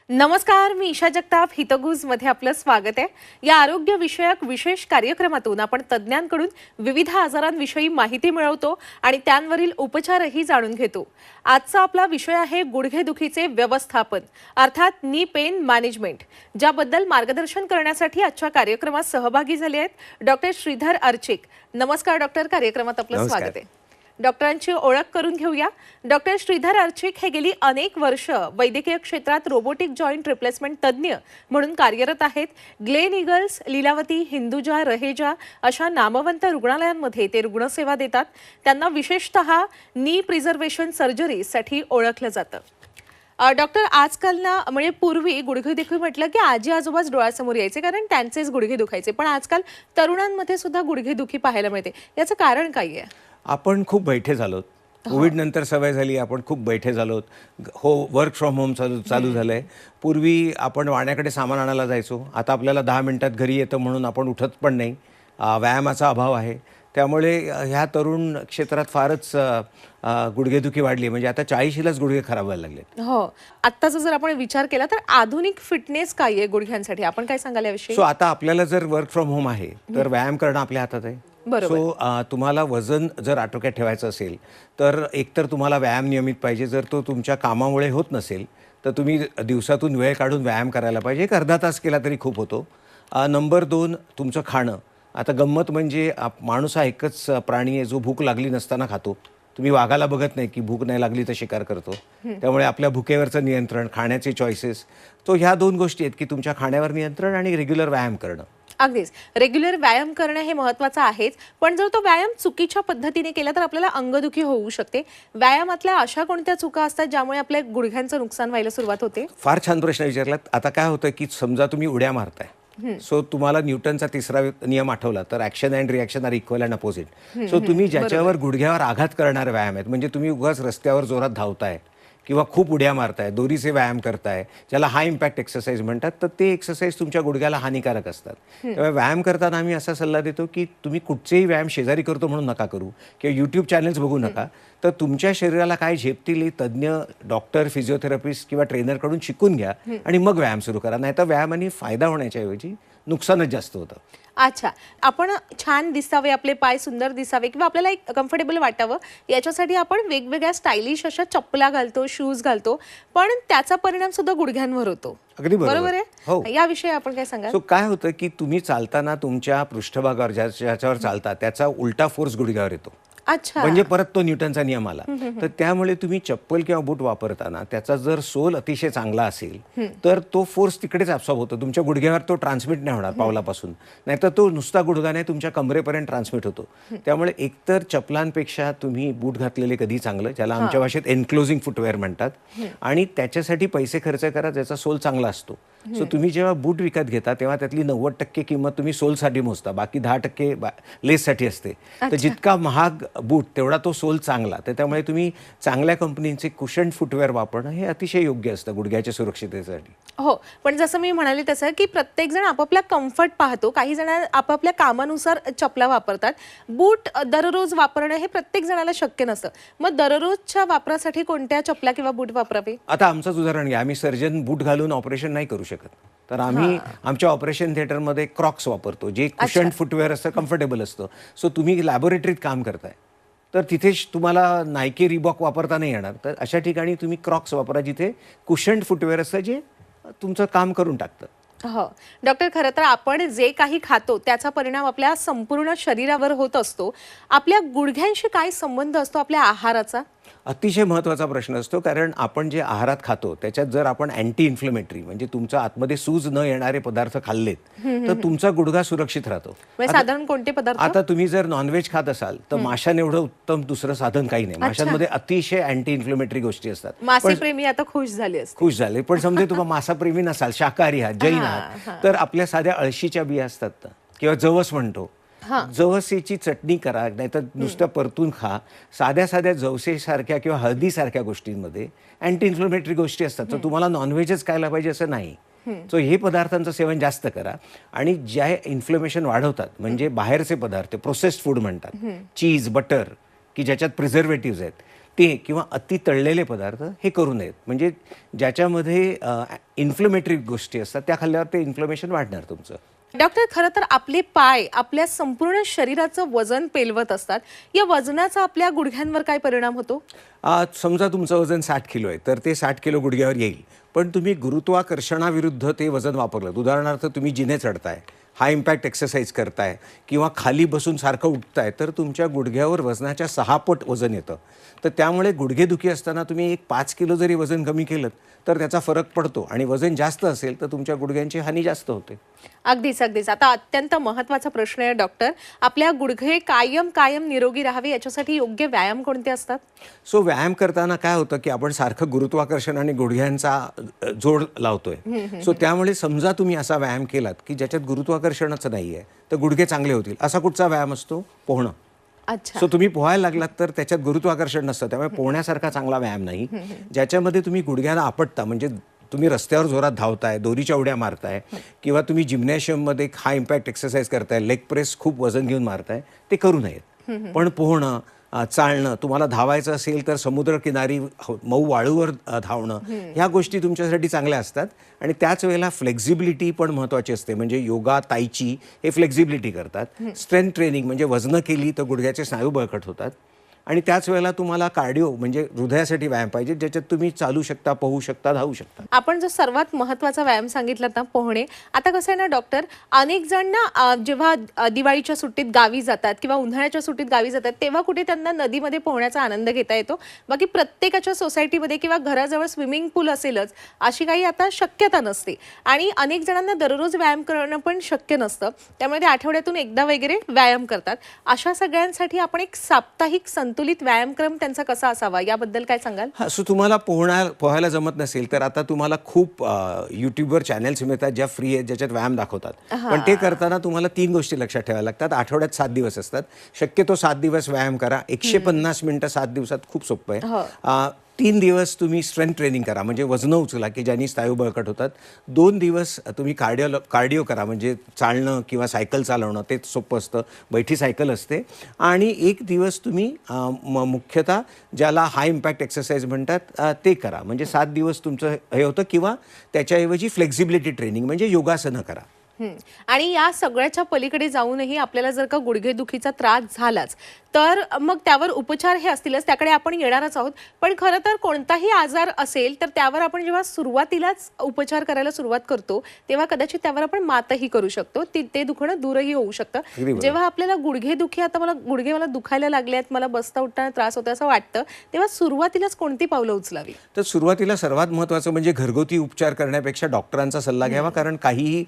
नमस्कार, मी ईशा जगताप. हितगुज मध्ये आपलं स्वागत आहे. या आरोग्य विषयक विशेष कार्यक्रमातून आपण तज्ज्ञांकडून विविध आजारांविषयी माहिती मिळवतो आणि त्यांवरील उपचारही जाणून घेतो. आजचा आपला विषय आहे गुडघेदुखीचे व्यवस्थापन, अर्थात नी पेन मॅनेजमेंट, ज्याबद्दल मार्गदर्शन करण्यासाठी आजच्या कार्यक्रमात सहभागी झाले आहेत डॉक्टर श्रीधर अर्चिक. नमस्कार डॉक्टर, कार्यक्रमात आपलं स्वागत आहे. डॉक्टरांची ओळख करून घेऊया. डॉक्टर श्रीधर अर्चिक हे गेली अनेक वर्ष वैद्यकीय क्षेत्रात रोबोटिक जॉईंट रिप्लेसमेंट तज्ज्ञ म्हणून कार्यरत आहेत. ग्लेन ईगल्स, लीलावती, हिंदुजा, रहेजा अशा नामवंत रुग्णालयांमध्ये ते रुग्णसेवा देतात. त्यांना विशेषतः नी प्रिझर्वेशन सर्जरीसाठी ओळखलं जातं. डॉक्टर, आजकाल ना, म्हणजे पूर्वी गुडघेदुखी म्हटलं की आजी आजोबाच डोळ्यासमोर यायचे, कारण त्यांचेच गुडघे दुखायचे. पण आजकाल तरुणांमध्ये सुद्धा गुडघेदुखी पाहायला मिळते. याचं कारण काय आहे? आपण खूप बैठे झालोत. कोविड नंतर सवय झाली, आपण खूप बैठे झालोत. हो, वर्क फ्रॉम होम चालू झालंय. पूर्वी आपण वाण्याकडे सामान आणायला जायचो, आता आपल्याला 10 मिनिटात घरी येतं म्हणून आपण उठत पण नाही. व्यायामाचा अभाव आहे, त्यामुळे ह्या तरुण क्षेत्रात फारच गुडघेदुखी वाढली. म्हणजे आता 40शीलाच गुडघे खराब व्हायला लागलेत. हो, आत्ताचा जर आपण विचार केला तर आधुनिक फिटनेस काय आहे गुडघ्यांसाठी, आपण काय सांगाल याविषयी? सो आता आपल्याला जर वर्क फ्रॉम होम आहे तर व्यायाम करणं आपल्या हातात आहे. सो तुम्हाला वजन जर आटोक्यात ठेवायचं असेल तर एकतर तुम्हाला व्यायाम नियमित पाहिजे. जर तो तुमच्या कामामुळे होत नसेल तर तुम्ही दिवसातून वेळ काढून व्यायाम करायला पाहिजे. एक अर्धा तास केला तरी खूप होतो. नंबर 2, तुमचं खाणं. आता गंमत म्हणजे माणूस हा एकच प्राणी आहे जो भूक लागली नसताना खातो. तुम्ही वाघाला बघत नाही की भूक नाही लागली तर शिकार करतो. त्यामुळे आपल्या भुकेवरचं नियंत्रण, खाण्याचे चॉईसेस, तो ह्या 2 गोष्टी आहेत की तुमच्या खाण्यावर नियंत्रण आणि रेग्युलर व्यायाम करणं. अगदीच, रेग्युलर व्यायाम करणं हे महत्त्वाचं आहेच. पण जर तो व्यायाम चुकीच्या पद्धतीने केला तर आपल्याला अंगदुखी होऊ शकते. व्यायामातल्या अशा कोणत्या चुका असतात ज्यामुळे आपल्या गुडघ्यांचं नुकसान व्हायला सुरुवात होते? फार छान प्रश्न विचारलात. आता काय होतं की समजा तुम्ही उड्या मारताय, सो तुम्हाला न्यूटनचा 3रा नियम आठवला तर action and reaction are equal and opposite. So तुम्ही ज्याच्यावर गुडघ्यावर आघात करणारे व्यायाम आहेत, म्हणजे तुम्ही उगाच रस्त्यावर जोरात धावताय किंवा खूप उड्या मारताय, दोरीचे व्यायाम करताय, ज्याला हाय इम्पॅक्ट एक्सरसाइज म्हणतात, तर ते एक्सरसाइज तुमच्या गुडघ्याला हानिकारक असतात. त्यामुळे व्यायाम करताना आम्ही असा सल्ला देतो की तुम्ही कुठचेही व्यायाम शेजारी करतो म्हणून नका करू किंवा यूट्यूब चॅनल्स बघू नका. तर तुमच्या शरीराला काय झेपतील तज्ज्ञ डॉक्टर, फिजिओथेरपिस्ट किंवा ट्रेनरकडून शिकून घ्या आणि मग व्यायाम सुरू करा. नाहीतर व्यायामाने फायदा होण्याच्या ऐवजी नुकसानच जास्त होतं. अच्छा, आपण छान दिसावे, आपले पाय सुंदर दिसावे किंवा आपल्याला एक कम्फर्टेबल वाटावं याच्यासाठी आपण वेगवेगळ्या स्टायलिश अशा चप्पला घालतो, शूज घालतो, पण त्याचा परिणाम सुद्धा गुडघ्यांवर होतो. अगदी बरोबर आहे. हो, याविषयी आपण काय सांगाल? सो काय होतं की तुम्ही चालताना तुमच्या पृष्ठभागावर ज्याच्यावर चालता त्याचा उलटा फोर्स गुडघ्यावर येतो. अच्छा, म्हणजे परत तो न्यूटनचा नियम आला. तर त्यामुळे तुम्ही चप्पल किंवा बूट वापरताना त्याचा जर सोल अतिशय चांगला असेल तर तो फोर्स तिकडेच ॲब्सॉर्ब होतो. तुमच्या गुडघ्यावर तो ट्रान्समिट नाही होणार पावलापासून, नाहीतर तो नुसता गुडघा नाही तुमच्या कमरेपर्यंत ट्रान्समिट होतो. त्यामुळे एकतर चपलांपेक्षा तुम्ही बूट घातलेले कधी चांगलं, ज्याला आमच्या भाषेत एनक्लोजिंग फुटवेअर म्हणतात, आणि त्याच्यासाठी पैसे खर्च करा ज्याचा सोल चांगला असतो. सो तुम्ही जेव्हा बूट विकत घेता तेव्हा त्यातली 90% किंमत तुम्ही सोलसाठी मोजता, बाकी 10% लेससाठी असते. तर जितका महाग बूट तेवढा तो सोल चांगला. तर त्यामुळे तुम्ही चांगल्या कंपनीचे कुशन फुटवेअर वापरणं हे अतिशय योग्य असतं गुडघ्याच्या सुरक्षिततेसाठी. हो, पण जसं मी म्हणाले तसं की प्रत्येक जण आपापला कम्फर्ट पाहतो. काही जण आपापल्या कामानुसार चपला वापरतात. बूट दररोज वापरणं हे प्रत्येक जणाला शक्य नसतं. मग दररोजच्या वापरासाठी कोणत्या चपला किंवा बूट वापरावे? आता आमचंच उदाहरण घ्या. आम्ही सर्जन बूट घालून ऑपरेशन नाही करू शकत, तर आम्ही आमच्या ऑपरेशन थिएटरमध्ये क्रॉक्स वापरतो, जे कुशन फुटवेअर असतं, कम्फर्टेबल असतं. सो तुम्ही लॅबोरेटरीत काम करताय तर तिथे तुम्हाला नायकी, रिबॉक वापरता नाही येणार. तर अशा ठिकाणी तुम्ही क्रॉक्स वापरा जिथे कुशन फुटवेअर असतं, जे तुमचं काम करून टाकतं. हो डॉक्टर, खरं तर आपण जे काही खातो त्याचा परिणाम आपल्या संपूर्ण शरीरावर होत असतो. आपल्या गुडघ्यांशी काय संबंध असतो आपल्या आहाराचा? अतिशय महत्त्वाचा प्रश्न असतो, कारण आपण जे आहारात खातो त्याच्यात जर आपण अँटी इन्फ्लेमेटरी म्हणजे तुमच्या आतमध्ये सूज न येणारे पदार्थ खाल्लेत तर तुमचा गुडघा सुरक्षित राहतो. साधारण कोणते पदार्थ? आता तुम्ही जर नॉनव्हेज खात असाल तर माशाने एवढं उत्तम दुसरं साधन काही नाही. माशांमध्ये अतिशय अँटी इन्फ्लेमेटरी गोष्टी असतात. मासेप्रेमी आता खुश झाले. पण समजा तुम्हाला मासाप्रेमी नसाल, शाकाहारी आहात, जैन आहात, तर आपल्या साध्या अळशीच्या बिया असतात किंवा जवस म्हणतो, जवसेची चटणी करा, नाहीतर नुसतं परतून खा. साध्या जवसेसारख्या किंवा हळदीसारख्या गोष्टींमध्ये अँटी इन्फ्लेमेटरी गोष्टी असतात. तर तुम्हाला नॉनव्हेजच खायला पाहिजे असं नाही. सो हे पदार्थांचं सेवन जास्त करा. आणि ज्या इन्फ्लेमेशन वाढवतात म्हणजे बाहेरचे पदार्थ, प्रोसेस्ड फूड म्हणतात, चीज, बटर, की ज्याच्यात प्रिझर्वेटिव्ह आहेत, ते किंवा अति तळलेले पदार्थ हे करू नयेत. म्हणजे ज्याच्यामध्ये इन्फ्लमेटरी गोष्टी असतात त्या खाल्ल्यावर ते इन्फ्लमेशन वाढणार तुमचं. डॉक्टर, खरं तर आपले पाय आपल्या संपूर्ण शरीराचं वजन पेलवत असतात. या वजनाचा आपल्या गुडघ्यांवर काय परिणाम होतो? समजा तुमचं वजन 60 किलो आहे तर ते 60 किलो गुडघ्यावर येईल, पण तुम्ही गुरुत्वाकर्षणाविरुद्ध ते वजन वापरलं. उदाहरणार्थ तुम्ही जिने चढताय, हाय इम्पॅक्ट एक्सरसाइज करताय किंवा खाली बसून सारखं उठताय तर तुमच्या गुडघ्यावर वजनाच्या 6 पट वजन येतं. तर त्यामुळे गुडघेदुखी असताना तुम्ही एक 5 किलो जरी वजन कमी केलं तर त्याचा फरक पडतो आणि वजन जास्त असेल तर तुमच्या गुडघ्यांची हानी जास्त होते. अगदीच अगदीच. आता अत्यंत महत्त्वाचा प्रश्न आहे डॉक्टर, आपल्या गुडघे कायम कायम निरोगी राहावे याच्यासाठी योग्य व्यायाम कोणते असतात? सो व्यायाम करताना काय होतं की आपण सारखं गुरुत्वाकर्षण आणि गुडघ्यांचा जोड लावतोय. सो त्यामुळे समजा तुम्ही असा व्यायाम केलात की ज्याच्यात गुरुत्वाकर्षणच नाही आहे तर गुडघे चांगले होतील. असा कुठचा व्यायाम असतो? पोहणं. अच्छा. सो तुम्ही पोहायला लागलात तर त्याच्यात गुरुत्वाकर्षण नसतं, त्यामुळे पोहण्यासारखा चांगला व्यायाम नाही. ज्याच्यामध्ये तुम्ही गुडघ्याला आपटता, म्हणजे तुम्ही रस्त्यावर जोरात धावताय, दोरीच्या उड्या मारताय किंवा तुम्ही जिम्नॅशियममध्ये हाय इम्पॅक्ट एक्सरसाइज करताय, लेग प्रेस खूप वजन घेऊन मारताय, ते करू नयेत. पण पोहणं, चालणं, तुम्हाला धावायचं असेल तर समुद्रकिनारी मऊ वाळूवर धावणं, ह्या गोष्टी तुमच्यासाठी चांगल्या असतात. आणि त्याच वेळेला फ्लेक्झिबिलिटी पण महत्त्वाची असते. म्हणजे योगा, ताईची हे फ्लेक्झिबिलिटी करतात. स्ट्रेंथ ट्रेनिंग म्हणजे वजनं केली तर गुडघ्याचे स्नायू बळकट होतात. आणि त्याच वेळेला तुम्हाला कार्डिओ म्हणजे हृदयासाठी व्यायाम पाहिजे, ज्याच्यात तुम्ही चालू शकता, पोहू शकता, धावू शकता. आपण जो सर्वात महत्त्वाचा व्यायाम सांगितला ना, पोहणे. आता कसं आहे ना डॉक्टर, अनेक जण ना जेव्हा दिवाळीच्या सुट्टीत गावी जातात किंवा उन्हाळ्याच्या सुट्टीत गावी जातात तेव्हा कुठे त्यांना नदीमध्ये पोहण्याचा आनंद घेता येतो. बाकी प्रत्येकाच्या सोसायटीमध्ये किंवा घराजवळ स्विमिंग पूल असेलच अशी काही आता शक्यता नसते. आणि अनेक जणांना दररोज व्यायाम करणं पण शक्य नसतं, त्यामुळे ते आठवड्यातून एकदा वगैरे व्यायाम करतात. अशा सगळ्यांसाठी आपण एक साप्ताहिक संतुलित व्यायामक्रम त्यांचा कसा असावा याबद्दल काय सांगाल? सो तुम्हाला पोहायला जमत नसेल तर आता तुम्हाला खूप यूट्यूबवर चॅनल्स मिळतात ज्या फ्री आहेत, ज्याच्यात व्यायाम दाखवतात. पण ते करताना तुम्हाला 3 गोष्टी लक्षात ठेवायला लागतात. आठवड्यात 7 दिवस असतात, शक्यतो 7 दिवस व्यायाम करा. 150 मिनिटं 7 दिवसात खूप सोपं आहे. 3 दिवस तुम्ही स्ट्रेंथ ट्रेनिंग करा, म्हणजे वजनं उचला की ज्यांनी स्नायू बळकट होतात. 2 दिवस तुम्ही कार्डिओ करा, म्हणजे चालणं किंवा सायकल चालवणं, ते सोपं असतं, बैठी सायकल असते. आणि 1 दिवस तुम्ही मुख्यतः ज्याला हाय इम्पॅक्ट एक्सरसाइज म्हणतात ते करा. म्हणजे 7 दिवस तुमचं हे होतं. किंवा त्याच्याऐवजी फ्लेक्झिबिलिटी ट्रेनिंग म्हणजे योगासनं करा. आणि या सगळ्याच्या पलीकडे जाऊनही आपल्याला जर का गुडघेदुखीचा त्रास झालाच तर मग त्यावर उपचार हे असतीलच, त्याकडे आपण येणारच आहोत. पण खरं तर कोणताही आजार असेल तर त्यावर आपण जेव्हा सुरुवातीलाच उपचार करायला सुरुवात करतो तेव्हा कदाचित त्यावर आपण मातही करू शकतो, ते दुखणं दूरही होऊ शकतं. जेव्हा आपल्याला गुडघेदुखी, आता मला दुखायला लागले आहेत, मला बसता उठताना त्रास होतो असं वाटतं, तेव्हा सुरुवातीलाच कोणती पावलं उचलावी? तर सुरुवातीला सर्वात महत्त्वाचं म्हणजे घरगुती उपचार करण्यापेक्षा डॉक्टरांचा सल्ला घ्यावा, कारण काहीही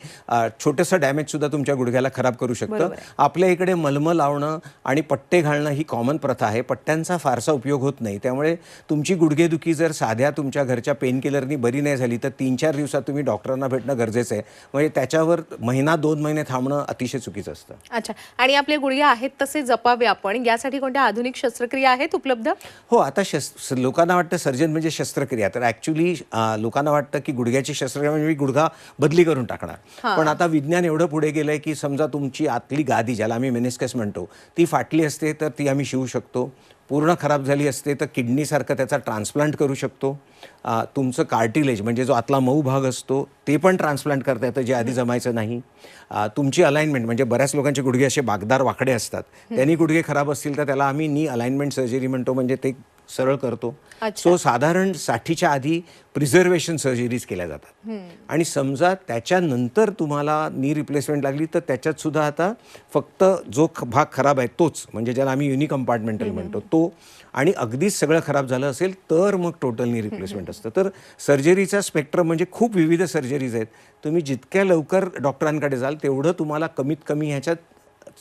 छोटंसं डॅमेज सुद्धा तुमच्या गुडघ्याला खराब करू शकतं. आपल्या इकडे मलमं लावणं आणि पट्टे घालणं ही कॉमन प्रथा आहे. पट्ट्यांचा फारसा उपयोग होत नाही. त्यामुळे तुमची गुडघेदुखी जर साध्या तुमच्या घरच्या पेनकिलरनी बरी नाही झाली तर 3-4 दिवसात तुम्ही डॉक्टरांना भेटणं गरजेचं आहे. म्हणजे त्याच्यावर 1-2 महिने थांबणं अतिशय चुकीचं असतं. अच्छा. आणि आपले गुडघे आहेत तसे जपावे आपण, यासाठी कोणत्या आधुनिक शस्त्रक्रिया आहेत उपलब्ध? हो, आता लोकांना वाटतं सर्जन म्हणजे शस्त्रक्रिया, तर ॲक्च्युली लोकांना वाटतं की गुडघ्याची शस्त्रक्रिया म्हणजे मी गुडघा बदली करून टाकणार. पण आता विज्ञान एवढं पुढे गेलंय की समजा तुमची आतली गादी, ज्याला आम्ही मेनिस्कस म्हणतो, ती फाटली असते तर ती आम्ही शिवू शकतो. पूर्ण खराब झाली असते तर किडनीसारखं त्याचा ट्रान्सप्लांट करू शकतो. तुमचं कार्टिलेज म्हणजे जो आतला मऊ भाग असतो ते पण ट्रान्सप्लांट करता येतं, जे आधी जमायचं नाही. तुमची अलाइनमेंट म्हणजे बऱ्याच लोकांचे गुडघे असे बागदार वाकडे असतात, त्यांनी गुडघे खराब असतील तर त्याला आम्ही नी अलाइनमेंट सर्जरी म्हणतो, म्हणजे ते सरळ करतो. सो साधारण 60च्या आधी प्रिझर्वेशन सर्जरीज केल्या जातात. आणि समजा त्याच्यानंतर तुम्हाला नी रिप्लेसमेंट लागली तर त्याच्यात सुद्धा आता फक्त जो भाग खराब आहे तोच, म्हणजे ज्याला आम्ही युनिकम्पार्टमेंटल म्हणतो तो, आणि अगदीच सगळं खराब झालं असेल तर मग टोटल नी रिप्लेसमेंट असतं. तर सर्जरीचा स्पेक्ट्रम म्हणजे खूप विविध सर्जरीज आहेत. तुम्ही जितक्या लवकर डॉक्टरांकडे जाल तेवढं तुम्हाला कमीत कमी ह्याच्यात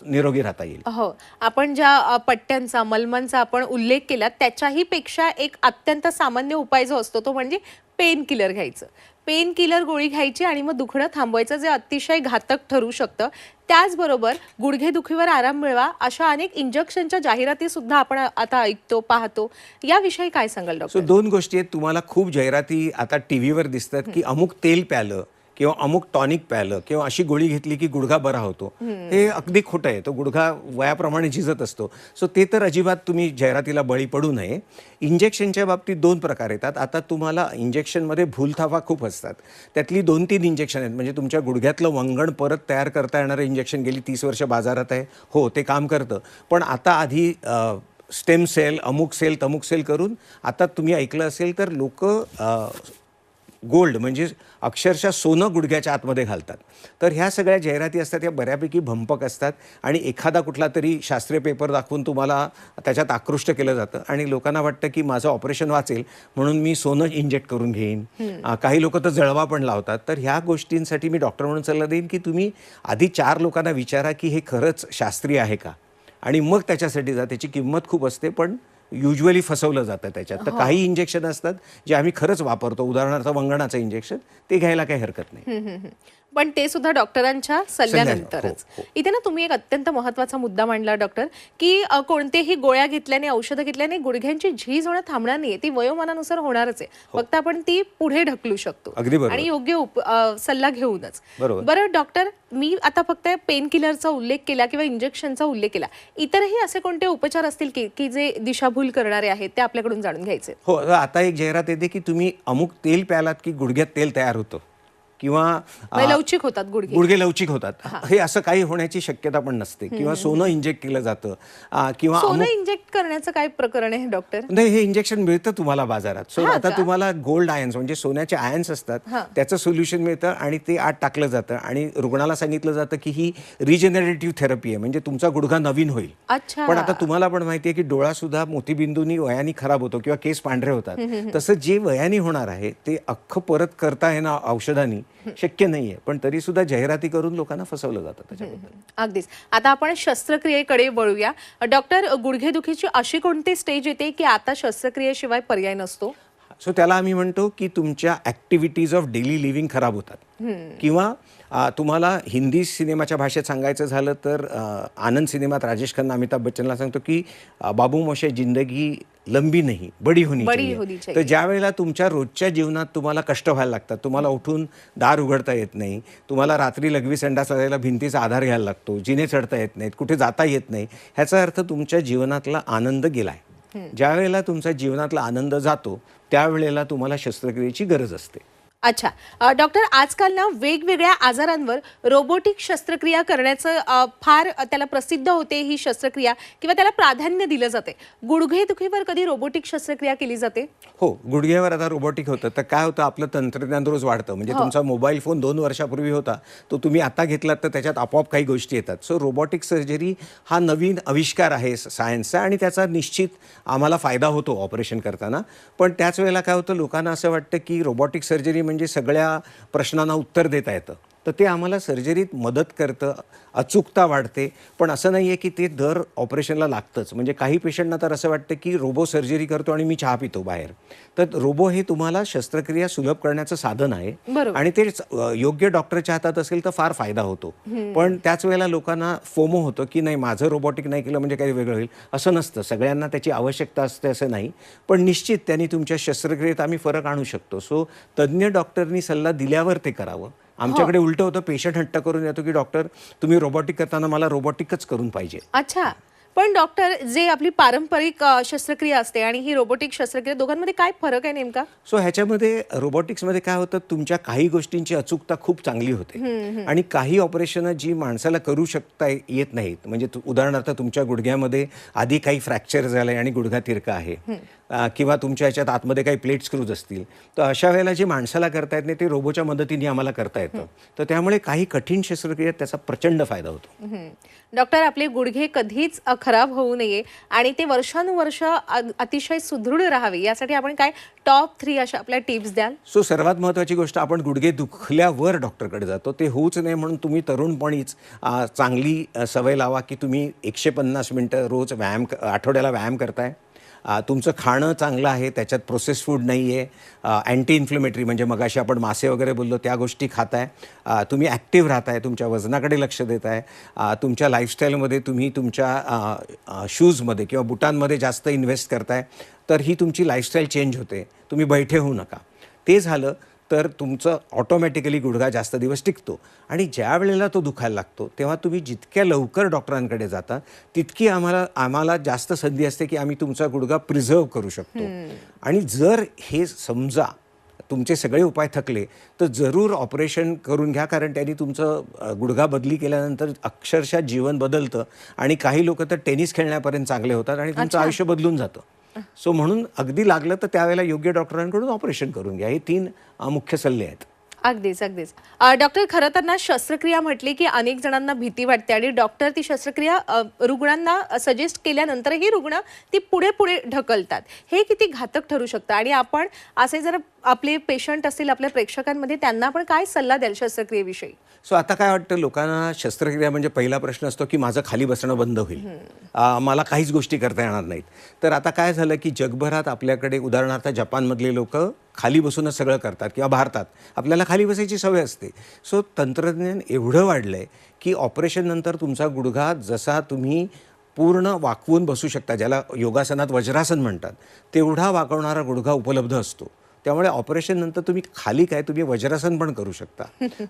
निरोगी राहता येईल. हो, आपण ज्या पट्ट्यांचा, मलमांचा आपण उल्लेख केला त्याच्याही पेक्षा एक अत्यंत सामान्य उपाय जो असतो तो म्हणजे पेन किलर घ्यायचं. पेन किलर गोळी घ्यायची आणि मग दुखणं थांबवायचं, जे अतिशय घातक ठरू शकतं. त्याचबरोबर गुडघेदुखीवर आराम मिळवा अशा अनेक इंजेक्शनच्या जाहिराती सुद्धा आपण आता ऐकतो, पाहतो. याविषयी काय सांगाल डॉक्टर? 2 गोष्टी आहेत. तुम्हाला खूप जाहिराती आता टीव्हीवर दिसतात की अमुक तेल प्यालं किंवा अमुक टॉनिक प्यायलं किंवा अशी गोळी घेतली की गुडघा बरा होतो, हे अगदी खोटं आहे. तो गुडघा वयाप्रमाणे झिजत असतो. सो ते तर अजिबात तुम्ही जाहिरातीला बळी पडू नये. इंजेक्शनच्या बाबतीत 2 प्रकार येतात. आता तुम्हाला इंजेक्शनमध्ये भूलथापा खूप असतात. त्यातली 2-3 इंजेक्शन आहेत. म्हणजे तुमच्या गुडघ्यातलं वंगण परत तयार करता येणारं इंजेक्शन गेली 30 वर्ष बाजारात आहे. हो, ते काम करतं. पण आता आधी स्टेम सेल, अमुक सेल, तमुक सेल करून आता तुम्ही ऐकलं असेल तर लोक गोल्ड म्हणजे अक्षरशः सोनं गुडघ्याच्या आतमध्ये घालतात. तर ह्या सगळ्या जाहिराती असतात, या बऱ्यापैकी भंपक असतात आणि एखादा कुठला तरी शास्त्रीय पेपर दाखवून तुम्हाला त्याच्यात आकृष्ट केलं जातं आणि लोकांना वाटतं की माझं ऑपरेशन वाचेल म्हणून मी सोनं इंजेक्ट करून घेईन. काही लोक तर जळवा पण लावतात. तर ह्या गोष्टींसाठी मी डॉक्टर म्हणून सल्ला देईन की तुम्ही आधी 4 लोकांना विचारा की हे खरंच शास्त्रीय आहे का, आणि मग त्याच्यासाठी जा. त्याची किंमत खूप असते पण युजली फसवलं जातं त्याच्यात. तर काही इंजेक्शन असतात जे आम्ही खरंच वापरतो, उदाहरणार्थ वंगणाचं इंजेक्शन, ते घ्यायला काही हरकत नाही. पण ते सुद्धा डॉक्टरांच्या सल्ल्यानंतरच. हो. इथे ना तुम्ही एक अत्यंत महत्त्वाचा मुद्दा मांडला डॉक्टर, की कोणतेही गोळ्या घेतल्याने, औषधं घेतल्याने गुडघ्यांची झीज होणं थांबणार नाहीये. ती वयोमानानुसार होणारच आहे. फक्त आपण ती पुढे ढकलू शकतो अगदी बरोबर. आणि योग्य सल्ला घेऊनच. बरोबर. बरं डॉक्टर, मी आता फक्त पेन किलरचा उल्लेख केला किंवा इंजेक्शनचा उल्लेख केला. इतरही असे कोणते उपचार असतील की जे दिशाभूल करणारे आहेत, ते आपल्याकडून जाणून घ्यायचे? हो, आता एक जाहिरात येते की तुम्ही अमुक तेल प्यालात की गुडघ्यात तेल तयार होतं किंवा लवचिक होतात गुडघे. गुडघे लवचिक होतात. हे असं काही होण्याची शक्यता पण नसते. किंवा सोनं इंजेक्ट केलं जातं किंवा सोनं इंजेक्ट करण्याचं काय प्रकरण आहे डॉक्टर? नाही, हे इंजेक्शन मिळतं तुम्हाला बाजारात. सो आता तुम्हाला गोल्ड आयन्स म्हणजे सोन्याचे आयन्स असतात, त्याचं सोल्युशन मिळतं आणि ते आत टाकलं जातं आणि रुग्णाला सांगितलं जातं की ही रिजेनरेटिव्ह थेरपी आहे, म्हणजे तुमचा गुडघा नवीन होईल. अच्छा. पण आता तुम्हाला पण माहिती आहे की डोळा सुद्धा मोतीबिंदूंनी वयाने खराब होतो किंवा केस पांढरे होतात. तसं जे वयाने होणार आहे ते अख्खं परत करता येणं औषधांनी शक्य नाहीये. पण तरी सुद्धा जाहिराती करून लोकांना फसवलं जातं त्याच्याबद्दल. अगदीच. आता आपण शस्त्रक्रियेकडे वळूया. डॉक्टर, गुडघेदुखीची अशी कोणती स्टेज येते की आता शस्त्रक्रियेशिवाय पर्याय नसतो? सो त्याला आम्ही म्हणतो की तुमच्या ॲक्टिव्हिटीज ऑफ डेली लिव्हिंग खराब होतात. किंवा तुम्हाला हिंदी सिनेमाच्या भाषेत सांगायचं झालं तर आनंद सिनेमात राजेश खन्ना अमिताभ बच्चनला सांगतो की बाबू मोशे जिंदगी लंबी नाही बडी होनी चाहिए. तर ज्या वेळेला तुमच्या रोजच्या जीवनात तुम्हाला कष्ट व्हायला लागतात, तुम्हाला उठून दार उघडता येत नाही, तुम्हाला रात्री लघवी संडास लागायला भिंतीचा आधार घ्यायला लागतो, जिने चढता येत नाहीत, कुठे जाता येत नाही, ह्याचा अर्थ तुमच्या जीवनातला आनंद गेलाय. ज्या वेळेला तुमच्या जीवनातला आनंद जातो त्यावेळेला तुम्हाला शस्त्रक्रियेची गरज असते. अच्छा. डॉक्टर, आजकाल ना वेगवेगळ्या आजारांवर रोबोटिक शस्त्रक्रिया करण्याचं फार त्याला प्रसिद्ध होते ही शस्त्रक्रिया, किंवा त्याला प्राधान्य दिलं जाते. गुडघेदुखीवर कधी रोबोटिक शस्त्रक्रिया केली जाते? हो, गुडघ्यावर आता रोबोटिक होतं. तर काय होतं, आपलं तंत्रज्ञान रोज वाढतं. म्हणजे तुमचा मोबाईल फोन 2 वर्षापूर्वी होता, तो तुम्ही आता घेतलात तर त्याच्यात आपोआप काही गोष्टी येतात. सो रोबोटिक सर्जरी हा नवीन आविष्कार आहे सायन्सचा आणि त्याचा निश्चित आम्हाला फायदा होतो ऑपरेशन करताना. पण त्याच वेळेला काय होतं, लोकांना असं वाटतं की रोबोटिक सर्जरी म्हणजे सगळ्या प्रश्नांना उत्तर देता येतं. तर ते आम्हाला सर्जरीत मदत करतं, अचूकता वाढते. पण असं नाही आहे की ते दर ऑपरेशनला लागतंच. म्हणजे काही पेशंटना तर असं वाटतं की रोबो सर्जरी करतो आणि मी चहा पितो बाहेर. तर रोबो हे तुम्हाला शस्त्रक्रिया सुलभ करण्याचं साधन आहे आणि ते योग्य डॉक्टरच्या हातात असेल तर फार फायदा होतो. पण त्याच वेळेला लोकांना फोमो होतं की नाही, माझं रोबोटिक नाही केलं म्हणजे काही वेगळं होईल. असं नसतं. सगळ्यांना त्याची आवश्यकता असते असं नाही. पण निश्चित त्यांनी तुमच्या शस्त्रक्रियेत आम्ही फरक आणू शकतो. सो तज्ज्ञ डॉक्टरनी सल्ला दिल्यावर ते करावं. आमच्याकडे उलटं होतं, पेशंट हट्ट करून येतो की डॉक्टर तुम्ही रोबोटिक करताना मला रोबोटिकच करून पाहिजे. अच्छा. पण डॉक्टर, जे आपली पारंपरिक शस्त्रक्रिया असते आणि ही रोबोटिक शस्त्रक्रिया, दोघांमध्ये काय फरक आहे नेमका? सो ह्याच्यामध्ये रोबोटिक्समध्ये काय होतं, तुमच्या काही गोष्टींची अचूकता खूप चांगली होते आणि काही ऑपरेशनं जी माणसाला करू शकता येत नाहीत. म्हणजे उदाहरणार्थ तुमच्या गुडघ्यामध्ये आधी काही फ्रॅक्चर झालं आणि गुडघा तिरका आहे किंवा तुमच्या ह्याच्यात आतमध्ये काही प्लेट स्क्रूज असतील, तर अशा वेळेला जे माणसाला करता येत नाही ते रोबोच्या मदतीने आम्हाला करता येतं. तर त्यामुळे काही कठीण शस्त्रक्रियेत त्याचा प्रचंड फायदा होतो. डॉक्टर, आपले गुडघे कधीच खराब होऊ नये आणि ते वर्षानुवर्ष अतिशय सुदृढ राहावे यासाठी आपण काय टॉप 3 अशा आपल्या टिप्स द्याल? सो सर्वात महत्त्वाची गोष्ट, आपण गुडघे दुखल्यावर डॉक्टरकडे जातो. ते होऊच नये म्हणून तुम्ही तरुणपणीच चांगली सवय लावा की तुम्ही 150 मिनटं रोज आठवड्याला व्यायाम करताय. तुमचं खाणं चांगलं आहे, त्याच्यात प्रोसेस फूड नाही आहे, अँटी इन्फ्लेमेटरी म्हणजे मगाशी आपण मासे वगैरे बोललो त्या गोष्टी खाताय, तुम्ही ॲक्टिव्ह राहताय, तुमच्या वजनाकडे लक्ष देताय, तुमच्या लाईफस्टाईलमध्ये तुम्ही तुमच्या शूजमध्ये किंवा बुटांमध्ये जास्त इन्व्हेस्ट करताय, तर ही तुमची लाईफस्टाईल चेंज होते. तुम्ही बैठे होऊ नका. ते झालं तर तुमचं ऑटोमॅटिकली गुडघा जास्त दिवस टिकतो. आणि ज्या वेळेला तो दुखायला लागतो तेव्हा तुम्ही जितक्या लवकर डॉक्टरांकडे जाता तितकी आम्हाला जास्त संधी असते की आम्ही तुमचा गुडघा प्रिझर्व करू शकतो. आणि जर हे समजा तुमचे सगळे उपाय थकले तर जरूर ऑपरेशन करून घ्या, कारण त्यांनी तुमचं गुडघा बदली केल्यानंतर अक्षरशः जीवन बदलतं आणि काही लोक तर टेनिस खेळण्यापर्यंत चांगले होतात आणि तुमचं आयुष्य बदलून जातं. सो म्हणून अगदी लागलं तर त्यावेळेला योग्य डॉक्टरांकडून ऑपरेशन करून घ्या. हे 3 मुख्य सल्ले आहेत. अगदीच अगदीच. डॉक्टर, खरं तर ना शस्त्रक्रिया म्हटली की अनेक जणांना भीती वाटते आणि डॉक्टर ती शस्त्रक्रिया रुग्णांना सजेस्ट केल्यानंतरही रुग्ण ती पुढे पुढे ढकलतात. हे किती घातक ठरू शकतं आणि आपण असे जर आपले पेशंट असतील आपल्या प्रेक्षकांमध्ये त्यांना आपण काय सल्ला द्याल शस्त्रक्रियेविषयी? सो आता काय वाटतं लोकांना, शस्त्रक्रिया म्हणजे पहिला प्रश्न असतो की माझं खाली बसणं बंद होईल, मला काहीच गोष्टी करता येणार नाहीत. तर आता काय झालं की जगभरात आपल्याकडे उदाहरणार्थ जपानमधले लोक खाली बसूनच सगळं करतात किंवा भारतात आपल्याला खाली बसायची सवय असते. सो तंत्रज्ञान एवढं वाढलं आहे की ऑपरेशननंतर तुमचा गुडघा जसा तुम्ही पूर्ण वाकवून बसू शकता, ज्याला योगासनात वज्रासन म्हणतात, तेवढा वाकवणारा गुडघा उपलब्ध असतो. त्यामुळे ऑपरेशननंतर तुम्ही खाली काय, तुम्ही वज्रासन पण करू शकता.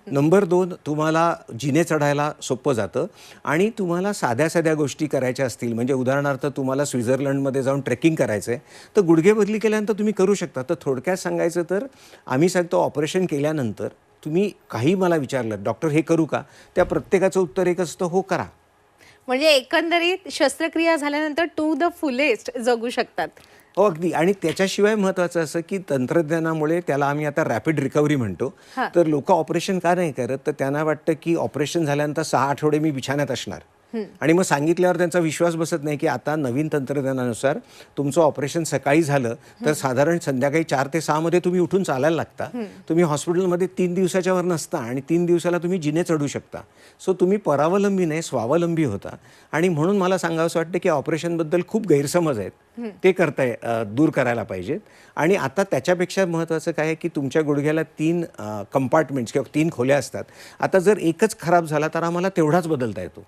नंबर 2, तुम्हाला जिने चढायला सोपं जातं आणि तुम्हाला साध्या साध्या गोष्टी करायच्या असतील, म्हणजे उदाहरणार्थ तुम्हाला स्वित्झर्लंडमध्ये जाऊन ट्रेकिंग करायचं आहे तर गुडघे बदली केल्यानंतर तुम्ही करू शकता. तर थोडक्यात सांगायचं तर आम्ही सांगतो ऑपरेशन केल्यानंतर तुम्ही काही मला विचारलं डॉक्टर हे करू का, त्या प्रत्येकाचं उत्तर एक असतं, हो करा. म्हणजे एकंदरीत शस्त्रक्रिया झाल्यानंतर टू द फुलेस्ट जगू शकतात. हो अगदी. आणि त्याच्याशिवाय महत्त्वाचं असं की तंत्रज्ञानामुळे त्याला आम्ही आता रॅपिड रिकव्हरी म्हणतो. तर लोक ऑपरेशन का नाही करत, तर त्यांना वाटतं की ऑपरेशन झाल्यानंतर 6 आठवडे मी बिछाण्यात असणार आणि मग सांगितल्यावर त्यांचा विश्वास बसत नाही की आता नवीन तंत्रज्ञानानुसार तुमचं ऑपरेशन सकाळी झालं तर साधारण संध्याकाळी 4 ते 6 मध्ये तुम्ही उठून चालायला लागता. तुम्ही हॉस्पिटलमध्ये 3 दिवसाच्या वर नसता आणि 3 दिवसाला तुम्ही जिने चढू शकता. सो तुम्ही परावलंबी नाही स्वावलंबी होता. आणि म्हणून मला सांगावंसं वाटतं की ऑपरेशनबद्दल खूप गैरसमज आहेत, ते दूर करायला पाहिजेत. आणि आता त्याच्यापेक्षा महत्त्वाचं काय आहे की तुमच्या गुडघ्याला 3 कंपार्टमेंट्स किंवा 3 खोल्या असतात. आता जर एकच खराब झाला तर आम्हाला तेवढाच बदलता येतो,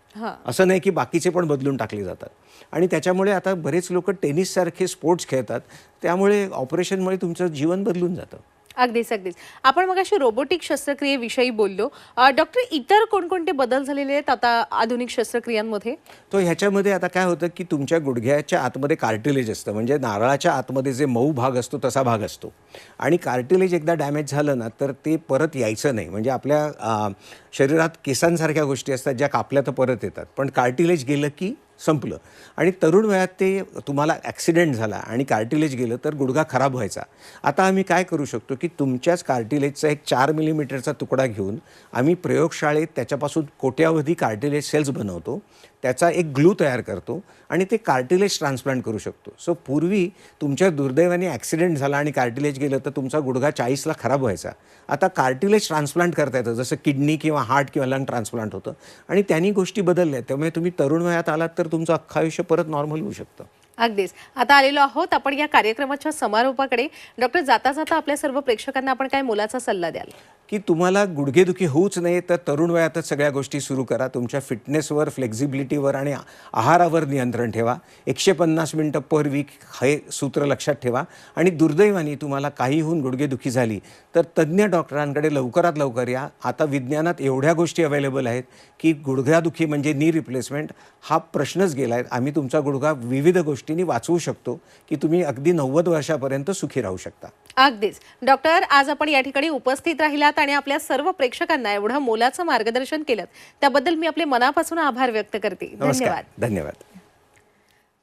असं नाही की बाकीचे पण बदलून टाकले जातात. आणि त्याच्यामुळे आता बरेच लोक टेनिससारखे स्पोर्ट्स खेळतात, त्यामुळे ऑपरेशनमुळे तुमचं जीवन बदलून जातं. अगदीच अगदीच. आपण मग अशी रोबोटिक शस्त्रक्रियेविषयी बोललो. डॉक्टर, इतर कोणकोणते बदल झालेले आहेत आता आधुनिक शस्त्रक्रियांमध्ये? तो ह्याच्यामध्ये आता काय होतं की तुमच्या गुडघ्याच्या आतमध्ये कार्टिलेज असतं, म्हणजे नारळाच्या आतमध्ये जे मऊ भाग असतो तसा भाग असतो. आणि कार्टिलेज एकदा डॅमेज झालं ना तर ते परत यायचं नाही. म्हणजे आपल्या शरीरात केसांसारख्या गोष्टी असतात ज्या कापल्या तर परत येतात, पण कार्टिलेज गेलं की संपलं. आणि तरुण वयात ते तुम्हाला ॲक्सिडेंट झाला आणि कार्टिलेज गेलं तर गुडघा खराब व्हायचा. आता आम्ही काय करू शकतो की तुमच्याच कार्टिलेजचा एक 4 मिलीमीटरचा तुकडा घेऊन आम्ही प्रयोगशाळेत त्याच्यापासून कोट्यावधी कार्टिलेज सेल्स बनवतो, त्याचा एक ग्लू तयार करतो आणि ते कार्टिलेज ट्रान्सप्लांट करू शकतो. सो पूर्वी तुमच्या दुर्दैवाने ॲक्सिडेंट झाला आणि कार्टिलेज गेलं तर तुमचा गुडघा 40ला खराब व्हायचा. आता कार्टिलेज ट्रान्सप्लांट करता येतं, जसं किडनी किंवा हार्ट किंवा लंग ट्रान्सप्लांट होतं आणि त्यांनी गोष्टी बदलल्या. त्यामुळे तुम्ही तरुण वयात आलात तर तुमचं अख्खं आयुष्य परत नॉर्मल होऊ शकतं. अगदीच. आता आलेलो आहोत आपण या कार्यक्रमाच्या समारोपाकडे. डॉक्टर, जाता जाता आपल्या सर्व प्रेक्षकांना आपण काय मोलाचा सल्ला द्याल? की तुम्हाला गुडघेदुखी होऊच नये तर तरुण वयातच सगळ्या गोष्टी सुरू करा. तुमच्या फिटनेसवर, फ्लेक्झिबिलिटीवर आणि आहारावर नियंत्रण ठेवा. 150 मिनिटं पर वीक हे सूत्र लक्षात ठेवा. आणि दुर्दैवाने तुम्हाला काही होऊन गुडघेदुखी झाली तर तज्ज्ञ डॉक्टरांकडे लवकरात लवकर या. आता विज्ञानात एवढ्या गोष्टी अवेलेबल आहेत की गुडघ्यादुखी म्हणजे नी रिप्लेसमेंट हा प्रश्नच गेला आहे. आम्ही तुमचा गुडघा विविध गोष्टींनी वाचवू शकतो की तुम्ही अगदी 90 वर्षापर्यंत सुखी राहू शकता. अगदीच. डॉक्टर, आज आपण या ठिकाणी उपस्थित राहिलात आणि आपल्या सर्व प्रेक्षकांना एवढं मोलाचं मार्गदर्शन केलं त्याबद्दल मी आपले मनापासून आभार व्यक्त करते. धन्यवाद. धन्यवाद.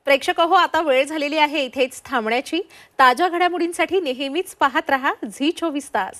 प्रेक्षक हो, आता वेळ झालेली आहे इथेच थांबण्याची. ताज्या घडामोडींसाठी नेहमीच पाहत रहा झी 24 तास.